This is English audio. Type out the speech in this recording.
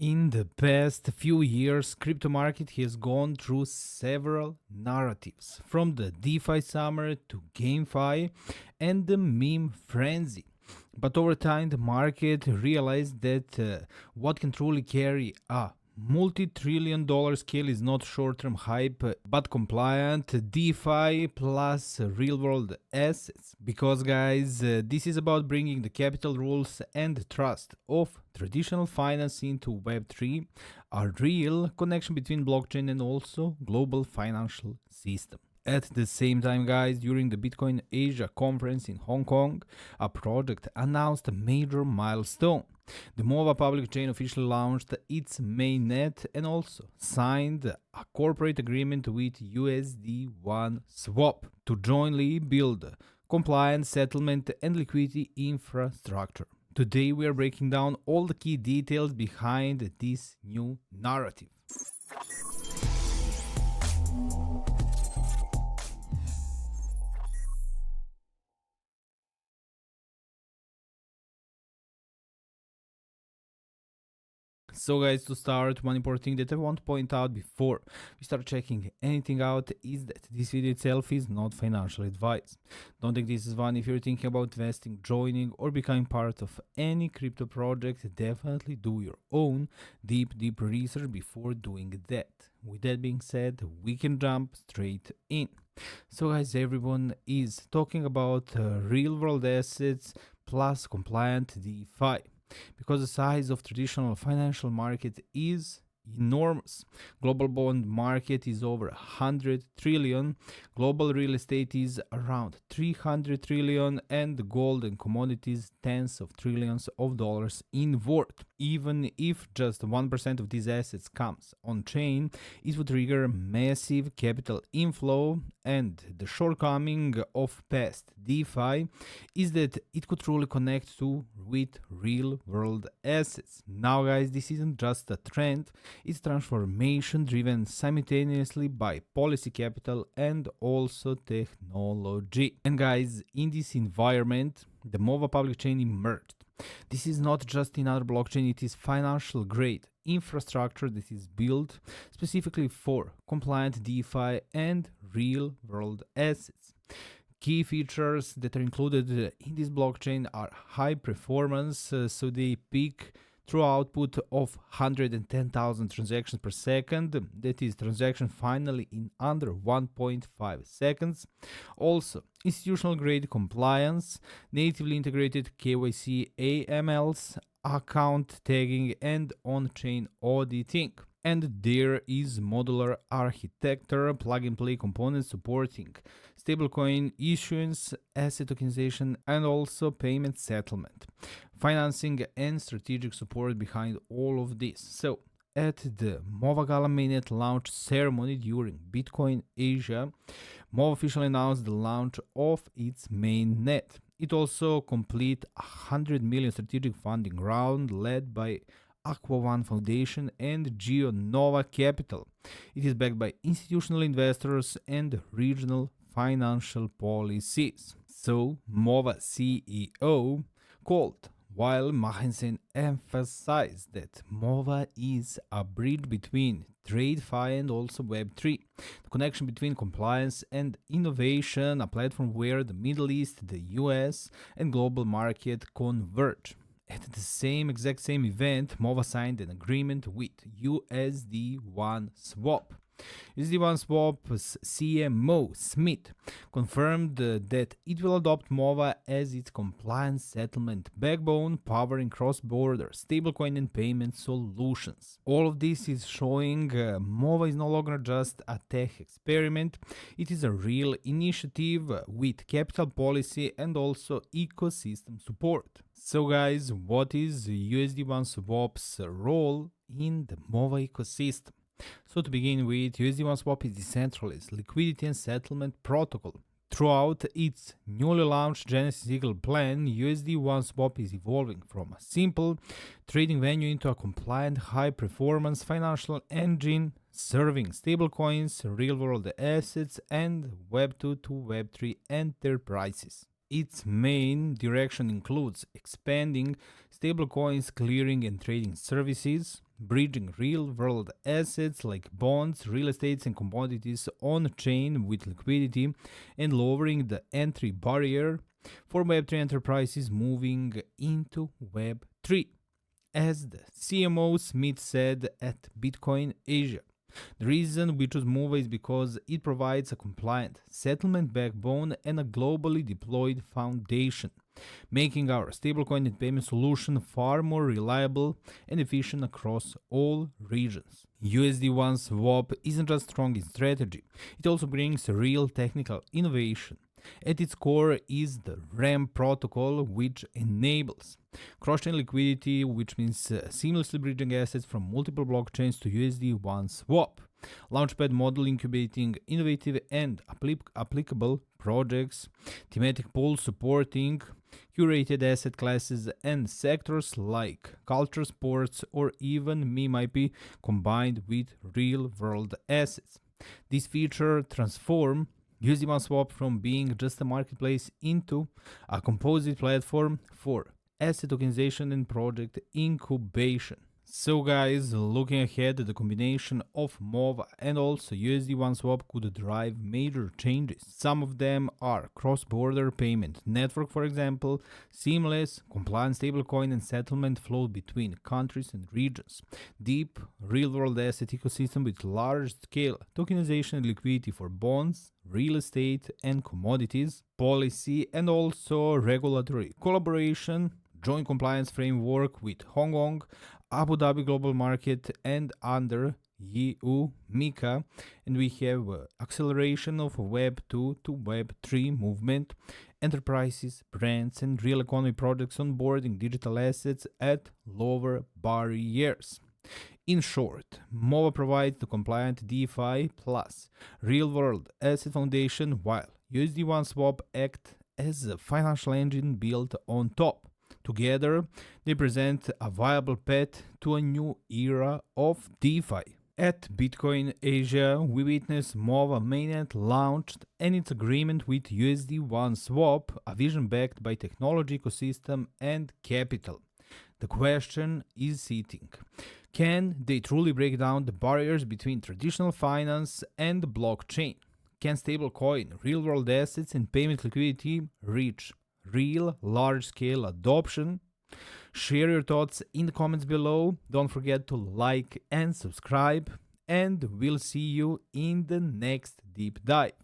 In the past few years, crypto market has gone through several narratives, from the DeFi summer to GameFi and the meme frenzy. But over time, the market realized that what can truly carry a multi-trillion dollar scale is not short-term hype but compliant DeFi plus real-world assets. Because guys, this is about bringing the capital rules and trust of traditional finance into Web3, a real connection between blockchain and also global financial system. At the same time, guys, during the Bitcoin Asia conference in Hong Kong, a project announced a major milestone. The MOVA public chain officially launched its mainnet and also signed a corporate agreement with USD1Swap to jointly build compliant settlement and liquidity infrastructure. Today we are breaking down all the key details behind this new narrative. So guys, to start, one important thing that I want to point out before we start checking anything out is that this video itself is not financial advice. Don't take this as one if you're thinking about investing, joining or becoming part of any crypto project. Definitely do your own deep research before doing that. With that being said, we can jump straight in. So guys, everyone is talking about real world assets plus compliant DeFi, because the size of traditional financial market is enormous. Global bond market is over 100 trillion, global real estate is around 300 trillion, and gold and commodities tens of trillions of dollars in worth. Even if just 1% of these assets comes on chain, it would trigger massive capital inflow, and the shortcoming of past DeFi is that it could truly connect to with real world assets. Now guys, this isn't just a trend, it's transformation driven simultaneously by policy capital and also technology. And guys, in this environment, the MOVA public chain emerged. This is not just another blockchain, it is financial grade infrastructure that is built specifically for compliant DeFi and real world assets. Key features that are included in this blockchain are high performance, so they peak through output of 110,000 transactions per second, that is transaction finally in under 1.5 seconds. Also, institutional grade compliance, natively integrated KYC AMLs, account tagging and on-chain auditing. And there is modular architecture, plug-and-play components supporting stablecoin issuance, asset tokenization, and also payment settlement, financing, and strategic support behind all of this. So, at the MOVA Gala Mainnet launch ceremony during Bitcoin Asia, MOVA officially announced the launch of its mainnet. It also completed a 100 million strategic funding round led by Aqua One Foundation and GeoNova Capital. It is backed by institutional investors and regional financial policies. So, MOVA CEO called, while Machensen emphasized that MOVA is a bridge between TradeFi and also Web3, the connection between compliance and innovation, a platform where the Middle East, the US, and global market converge. At the exact same event, MOVA signed an agreement with USD1Swap. USD1Swap's CMO Smith confirmed that it will adopt MOVA as its compliant settlement backbone, powering cross-border stablecoin and payment solutions. All of this is showing MOVA is no longer just a tech experiment, it is a real initiative with capital policy and also ecosystem support. So guys, what is USD1Swap's role in the MOVA ecosystem? So to begin with, USD1Swap is decentralized liquidity and settlement protocol. Throughout its newly launched Genesis Eagle plan, USD1Swap is evolving from a simple trading venue into a compliant high-performance financial engine serving stablecoins, real-world assets, and Web2 to Web3 enterprises. Its main direction includes expanding stablecoins clearing and trading services, bridging real-world assets like bonds, real estates, and commodities on-chain with liquidity, and lowering the entry barrier for Web3 enterprises moving into Web3. As the CMO Smith said at Bitcoin Asia, the reason we choose MOVA is because it provides a compliant settlement backbone and a globally deployed foundation, making our stablecoin and payment solution far more reliable and efficient across all regions. USD1Swap isn't just strong in strategy, it also brings real technical innovation. At its core is the RAM protocol, which enables cross-chain liquidity, which means seamlessly bridging assets from multiple blockchains to USD1Swap. Launchpad model incubating innovative and applicable projects, thematic pools supporting curated asset classes and sectors like culture, sports, or even meme IP combined with real-world assets. This feature transforms USD1Swap from being just a marketplace into a composite platform for asset tokenization and project incubation. So guys, looking ahead, the combination of MOVA and also USD1Swap could drive major changes. Some of them are cross-border payment network, for example, seamless, compliant stablecoin and settlement flow between countries and regions, deep real-world asset ecosystem with large-scale tokenization and liquidity for bonds, real estate and commodities, policy and also regulatory collaboration, joint compliance framework with Hong Kong, Abu Dhabi Global Market and under EU MiCA, and we have acceleration of Web 2 to Web 3 movement, enterprises, brands and real economy projects onboarding digital assets at lower barriers. In short, MOVA provides the compliant DeFi plus real-world asset foundation, while USD1Swap acts as a financial engine built on top. Together, they present a viable path to a new era of DeFi. At Bitcoin Asia, we witnessed MOVA Mainnet launched and its agreement with USD1Swap, a vision backed by technology ecosystem and capital. The question is sitting. Can they truly break down the barriers between traditional finance and the blockchain? Can stablecoin, real-world assets, and payment liquidity reach real large-scale adoption? Share your thoughts in the comments below. Don't forget to like and subscribe, and we'll see you in the next deep dive.